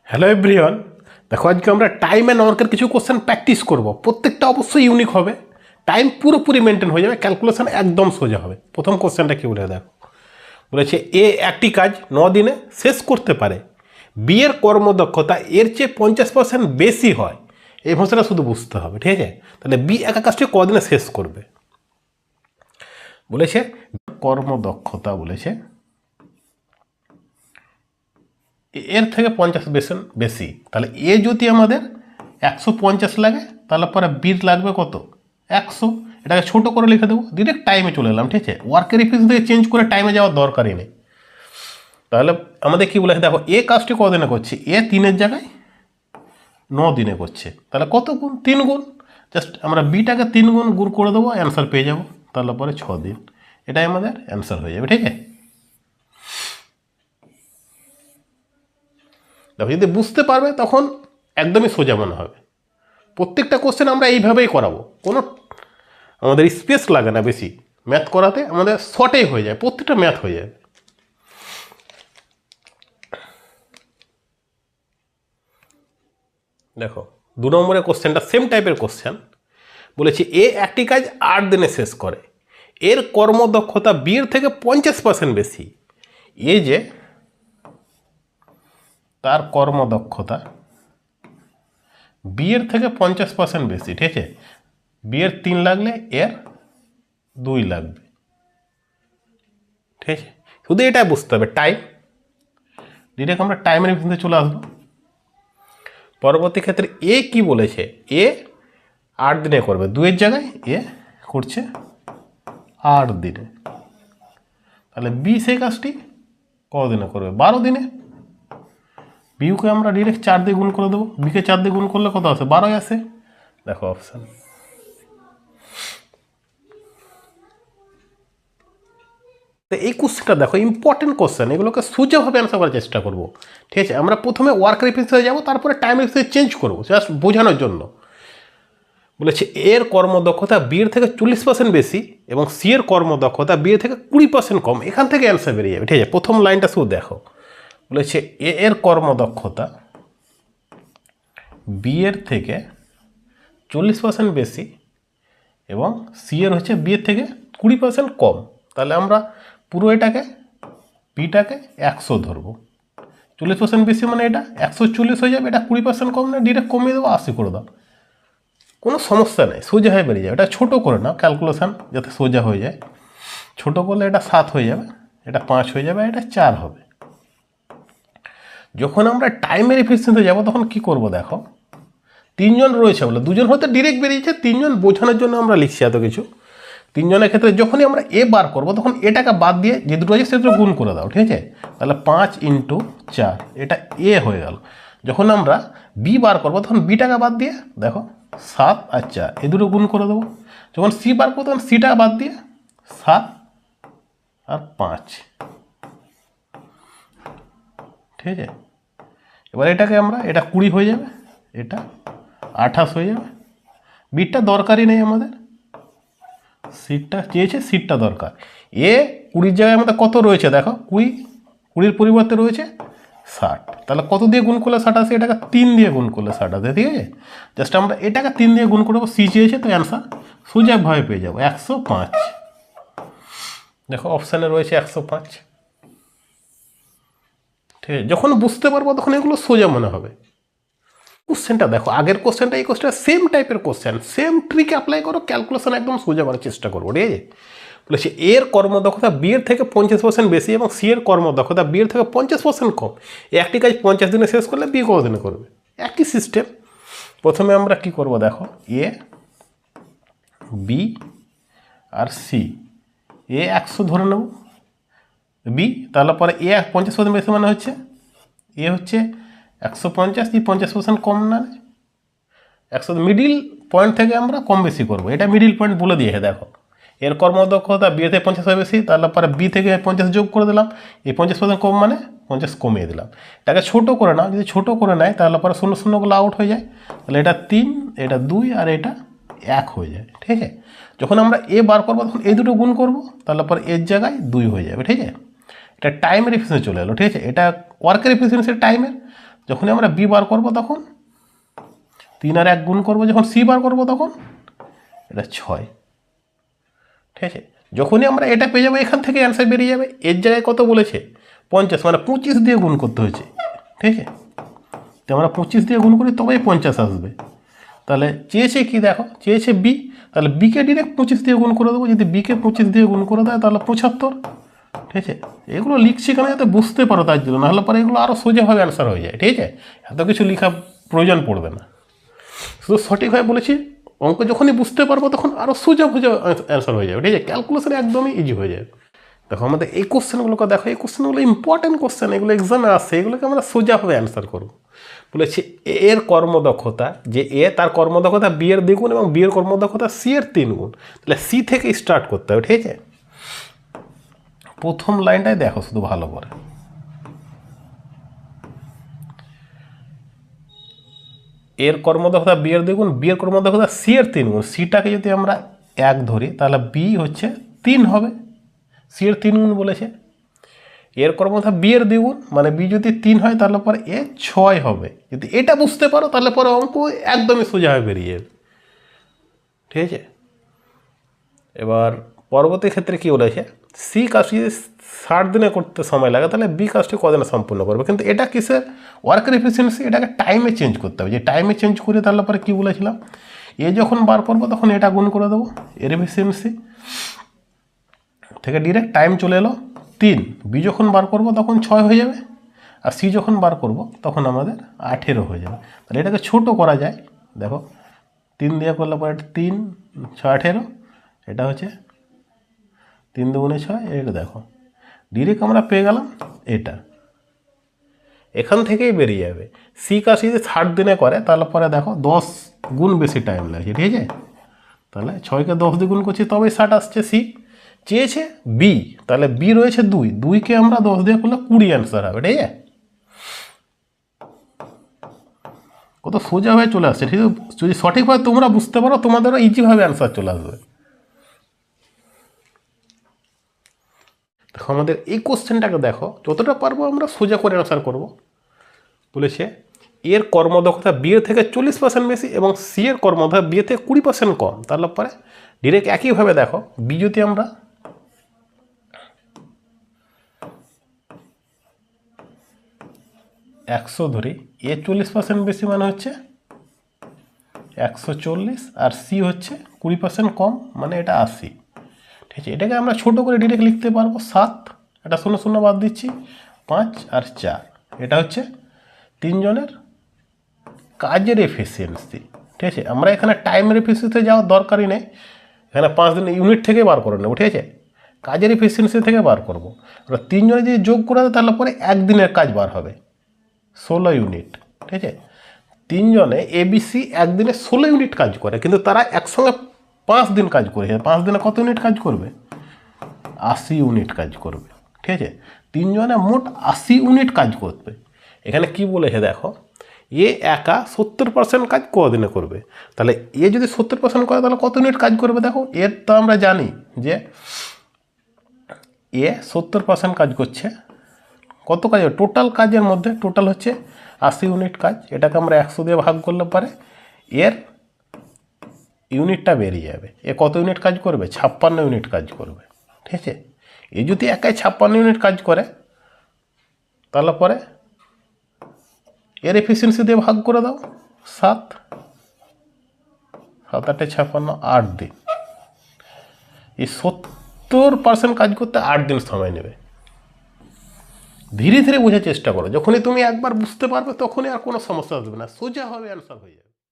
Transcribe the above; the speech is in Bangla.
হ্যালো এভরিওয়ান, দেখো আজকে আমরা টাইম অ্যান্ড ওয়ার্কের কিছু কোশ্চেন প্র্যাকটিস করব। প্রত্যেকটা অবশ্যই ইউনিক হবে, টাইম পুরোপুরি মেনটেন হয়ে যাবে, ক্যালকুলেশন একদম সোজা হবে। প্রথম কোশ্চেনটা কী বলে দেখো, বলেছে এ একটি কাজ 9 দিনে শেষ করতে পারে, বি এর কর্মদক্ষতা এর চেয়ে 50% বেশি হয়। এই ভাষাটা শুধু বুঝতে হবে, ঠিক আছে? তাহলে বি একা কাজটি কদিনে শেষ করবে বলেছে, কর্মদক্ষতা বলেছে এর থেকে 50% বেশি। তাহলে এ যদি আমাদের 150 লাগে, তাহলে পরে বির লাগবে কত? 100। এটাকে ছোটো করে লিখে দেবো, ডিরেক্ট টাইমে চলে এলাম, ঠিক আছে? ওয়ার্কের এফিসিয়েন্সি থেকে চেঞ্জ করে টাইমে যাওয়ার দরকারই নেই। তাহলে আমাদের কী বলেছে দেখো, এ কাজটি কদিনে করছে? এ 3-এর জায়গায় 9 দিনে করছে। তাহলে কত গুণ? 3 গুণ। জাস্ট আমরা বিটাকে 3 গুণ গুণ করে দেবো, অ্যান্সার পেয়ে যাবো। তাহলে পরে 6 দিন, এটাই আমাদের অ্যান্সার হয়ে যাবে, ঠিক আছে? দেখো, যদি বুঝতে পারবে তখন একদমই সোজা মনে হবে। প্রত্যেকটা কোশ্চেন আমরা এইভাবেই করাবো, কোনো আমাদের স্পেস লাগে না বেশি ম্যাথ করাতে, আমাদের শর্টেই হয়ে যায়, প্রত্যেকটা ম্যাথ হয়ে যায়। দেখো 2 নম্বরের কোশ্চেনটা সেম টাইপের কোশ্চেন। বলেছি এ একটি কাজ 8 দিনে শেষ করে, এর কর্মদক্ষতা বি এর থেকে 50% বেশি। এ যে তার কর্মদক্ষতা বি এর থেকে 50% বেশি, ঠিক আছে? বি এর 3 লাগলে এর 2 লাগবে, ঠিক আছে? শুধু এটা বুঝতে হবে, টাইম। ডিরেক্ট আমরা টাইমের ভিতরে চলে আসবো। পরবর্তী ক্ষেত্রে এ কি বলেছে? এ 8 দিনে করবে, 2-এর জায়গায় এ করছে 8 দিনে। তাহলে বি সেই কাজটি কদিনে করবে? 12 দিনে। বিউকে আমরা ডিরেক্ট 4 দিয়ে গুণ করে দেবো, বিকে 4 দিয়ে গুণ করলে কত আসে? 12 আসে। দেখো অপশান। তো এই কোশ্চেনটা দেখো ইম্পর্টেন্ট কোশ্চেন, এগুলোকে সোজাভাবে অ্যান্সার করার চেষ্টা করবো, ঠিক আছে? আমরা প্রথমে ওয়ার্ক রেফারেন্সে যাবো, তারপরে টাইম রেফারেন্সে চেঞ্জ করবো, জাস্ট বোঝানোর জন্য। বলেছে এর কর্মদক্ষতা বি এর থেকে 40% বেশি এবং সি এর কর্মদক্ষতা বি এর থেকে 20% কম। এখান থেকে অ্যান্সার বেরিয়ে যাবে, ঠিক আছে? প্রথম লাইনটা শুধু দেখো, বলেছে এ এর কর্মদক্ষতা বি এর থেকে 40% বেশি এবং সি এর হচ্ছে বি এর থেকে 20% কম। তাহলে আমরা পুরো এটাকে বিটাকে 100 ধরবো। 40% বেশি মানে এটা 140 হয়ে যাবে, এটা 20% কম না, ডিরেক্ট কমিয়ে দেবো, 80 করে দাও, কোনো সমস্যা নেই, সোজা হয়ে বেরিয়ে যাবে। এটা ছোটো করে নাও ক্যালকুলেশান, যাতে সোজা হয়ে যায়। ছোটো করলে এটা 7 হয়ে যাবে, এটা 5 হয়ে যাবে, এটা 4 হবে। যখন আমরা টাইমের এফিসিয়েন্সিতে যাবো তখন কি করব দেখো, 3 জন রয়েছে বলে 2 জন হয়তো ডিরেক্ট বেরিয়েছে, 3 জন বোঝানোর জন্য আমরা লিখছি এত কিছু। 3 জনের ক্ষেত্রে যখনই আমরা এ বার করবো তখন এটাকে বাদ দিয়ে যে দুটো আছে সেটা গুণ করে দাও, ঠিক আছে? তাহলে 5 × 4, এটা এ হয়ে গেল। যখন আমরা বি বার করবো তখন বিটাকে বাদ দিয়ে দেখো 7 আর 4, এ দুটো গুণ করে দেবো। যখন সি বার করবো তখন সিটাকে বাদ দিয়ে 7 আর 5, ঠিক আছে? এবার এটাকে আমরা, এটা 20 হয়ে যাবে, এটা 28 হয়ে যাবে। বিটটা দরকারই নেই আমাদের, সিটটা চেয়েছে, সিটটা দরকার। এ 20-র জায়গায় আমাদের কত রয়েছে দেখো, 20-20-র পরিবর্তে রয়েছে 60। তাহলে কত দিয়ে গুণ করলে 60 আসে? এটাকে 3 দিয়ে গুণ করলে 60 আসে, ঠিক আছে? জাস্ট আমরা এটাকে 3 দিয়ে গুণ করবো, সি চেয়েছে তো অ্যান্সার সোজাভাবে পেয়ে যাবো 105। দেখো অপশানে রয়েছে 105, ঠিক আছে? যখন বুঝতে পারবো তখন এগুলো সোজা মনে হবে। কোশ্চেনটা দেখো, আগের কোশ্চেনটা এই কোশ্চেনটা সেম টাইপের কোশ্চেন, সেম ট্রিক অ্যাপ্লাই করো, ক্যালকুলেশন একদম সোজা করার চেষ্টা করবো, ঠিক আছে? বলেছে এর কর্মদক্ষতা বি এর থেকে 50% বেশি এবং সি এর কর্মদক্ষতা বি এর থেকে 50% কম। একটি কাজ 50 দিনে শেষ করলে বি কত দিনে করবে? একই সিস্টেম। প্রথমে আমরা কি করব দেখো, এ বি আর সি, এ 100 ধরে নেব, বি তাহলে পরে এ 50% বেশি মানে হচ্ছে এ হচ্ছে 150, কি 50% কম না? 100 মিডিল পয়েন্ট থেকে আমরা কম বেশি করবো, এটা মিডিল পয়েন্ট বলে দিয়েছে। দেখো এর কর্মদক্ষতা বি থেকে 50 বেশি, তাহলে পরে বি থেকে 50 যোগ করে দিলাম, এই 50% কম মানে 50 কমিয়ে দিলাম। এটাকে ছোটো করে নাও, যদি ছোটো করে নেয় তাহলে পরে 0-0গুলো আউট হয়ে যায়, তাহলে এটা 3, এটা 2 আর এটা 1 হয়ে যায়, ঠিক আছে? যখন আমরা এ বার করবো তখন এই দুটো গুণ করবো, তাহলে পরে এর জায়গায় 2 হয়ে যাবে, ঠিক আছে? এটা টাইমের এফিসিয়েন্সি চলে এলো, ঠিক আছে? এটা ওয়ার্কের এফিসিয়েন্সি টাইমের, যখনই আমরা বি বার করবো তখন 3 আর 1 গুণ করবো, যখন সি বার করবো তখন এটা 6। ঠিক আছে, যখনই আমরা এটা পেয়ে যাবো এখান থেকে অ্যান্সার বেরিয়ে যাবে। এর জায়গায় কত বলেছে 50, মানে 25 দিয়ে গুণ করতে হয়েছে। ঠিক আছে, তো আমরা 25 দিয়ে গুণ করি তবেই 50 আসবে। তাহলে চেয়েছে কি দেখো, চেয়েছে বি, তাহলে বিকে ডিরেক্ট 25 দিয়ে গুণ করে দেবো। যদি বিকে 25 দিয়ে গুণ করে দেয় তাহলে 75। ঠিক আছে, এগুলো লিখছি কেন যাতে বুঝতে পারো, তার জন্য, নাহলে পরে এগুলো আরও সোজাভাবে অ্যান্সার হয়ে যায়। ঠিক আছে, এত কিছু লেখা প্রয়োজন পড়বে না, শুধু সঠিকভাবে বলেছি। অঙ্ক যখনই বুঝতে পারবো তখন আরও সোজা অ্যান্সার হয়ে যাবে। ঠিক আছে, ক্যালকুলেশন একদমই ইজি হয়ে যাবে। দেখো আমাদের এই কোশ্চেনগুলোকে দেখো, এই কোশ্চেনগুলো ইম্পর্টেন্ট কোশ্চেন, এগুলো এক্সামে আসে, এগুলোকে আমরা সোজাভাবে অ্যান্সার করবো। বলেছি এর কর্মদক্ষতা, যে এ তার কর্মদক্ষতা বি এর 2 গুণ এবং বি এর কর্মদক্ষতা সি এর 3 গুণ। তাহলে সি থেকে স্টার্ট করতে হবে। ঠিক আছে, প্রথম লাইনটাই দেখো শুধু ভালো করে। এর কর্মদক্ষতা বি এর 2 গুণ, বি এর কর্মদক্ষতা সি এর 3 গুণ। সিটাকে যদি আমরা 1 ধরি তাহলে বি হচ্ছে 3 হবে, সি এর 3 গুণ বলেছে। এর কর্মদক্ষতা বি এর 2 গুণ, মানে বি যদি 3 হয় তাহলে পরে এ 6 হবে। যদি এটা বুঝতে পারো তাহলে পরে অঙ্ক একদমই সোজা হয়ে বেরিয়ে যাবে। ঠিক আছে, এবার পরবর্তী ক্ষেত্রে কী বলেছে, সি কাজটি যদি 60 দিনে করতে সময় লাগে তাহলে বি কাজটি কদিনে সম্পূর্ণ করবে। কিন্তু এটা কিসের ওয়ার্কের এফিসিয়েন্সি, এটাকে টাইমে চেঞ্জ করতে হবে। যে টাইমে চেঞ্জ করে তাহলে পরে কী বলেছিলাম, এ যখন বার করবো তখন এটা গুণ করে দেবো, এর এফিসিয়েন্সি থেকে ডিরেক্ট টাইম চলে এলো 3। বি যখন বার করবো তখন 6 হয়ে যাবে, আর সি যখন বার করবো তখন আমাদের 18 হয়ে যাবে। তাহলে এটাকে ছোট করা যায়। দেখো 3 দিয়ে করলে পরে 3 6 18, এটা হচ্ছে 3 দুগুণে 6। এটা দেখো ডিরেক্ট আমরা পেয়ে গেলাম এটা, এখান থেকেই বেরিয়ে যাবে। সি কাজ যদি 60 দিনে করে তাহলে পরে দেখো 10 গুণ বেশি টাইম লাগছে। ঠিক আছে, তাহলে 6কে 10 দিয়ে গুণ করছি তবেই 60 আসছে। সি চেয়েছে বি, তাহলে বি রয়েছে 2, 2কে আমরা 10 দিয়ে করলে 20 অ্যান্সার হবে। ঠিক আছে, কত সোজাভাবে চলে আসছে। ঠিক আছে, যদি সঠিকভাবে তোমরা বুঝতে পারো তোমাদেরও ইজিভাবে অ্যান্সার চলে আসবে। দেখো আমাদের এই কোশ্চেনটাকে দেখো, যতটা পারবো আমরা সোজা করে অ্যান্সার করব। বলেছে এর কর্মদক্ষতা বি এর থেকে 40% বেশি এবং সি এর কর্মদক্ষতা বি এর থেকে 20% কম। তাহলে পরে ডিরেক্ট একইভাবে দেখো, বি যদি আমরা 100 ধরি, এ 40% বেশি মানে হচ্ছে 140, আর সি হচ্ছে 20% কম মানে এটা 80। ঠিক আছে, এটাকে আমরা ছোট করে ডিরেক্ট লিখতে পারবো 7, এটা 0 0 বাদ দিচ্ছি, 5 আর 4। এটা হচ্ছে 3 জনের কাজের এফিসিয়েন্সি। ঠিক আছে, আমরা এখানে টাইমের এফিসিয়েন্সিতে যাওয়ার দরকারই নেই, এখানে 5 দিন ইউনিট থেকে বার করে নেবো। ঠিক আছে, কাজের এফিসিয়েন্সি থেকে বার করবো। এবার 3 জনে যদি যোগ করে দেয় তাহলে পরে একদিনের কাজ বার হবে 16 ইউনিট। ঠিক আছে, 3 জনে এবিসি একদিনে 16 ইউনিট কাজ করে, কিন্তু তারা একসঙ্গে 5 দিন কাজ করেছে। 5 দিনে কত ইউনিট কাজ করবে, 80 ইউনিট কাজ করবে। ঠিক আছে, 3 জনে মোট 80 ইউনিট কাজ করবে। এখানে কি বলেছে দেখো, এ একা 70% কাজ কদিনে করবে। তাহলে এ যদি 70% করে তাহলে কত ইউনিট কাজ করবে। দেখো এর তো আমরা জানি যে এ 70% কাজ করছে, কত কাজ, টোটাল কাজের মধ্যে টোটাল হচ্ছে 80 ইউনিট কাজ। এটাকে আমরা 100 দিয়ে ভাগ করলে পারে এর ইউনিটটা বেরিয়ে যাবে। এ কত ইউনিট কাজ করবে, 56 ইউনিট কাজ করবে। ঠিক আছে, এ যদি একাই 56 ইউনিট কাজ করে তাহলে পরে এর এফিসিয়েন্সি দিয়ে ভাগ করে দাও 7, 7 8 56, 8 দিন। এই 70% কাজ করতে 8 দিন সময় নেবে। ধীরে ধীরে বোঝার চেষ্টা করো, যখনই তুমি একবার বুঝতে পারবে তখনই আর কোনো সমস্যা আসবে না, সোজা হবে অ্যান্সার হয়ে যাবে।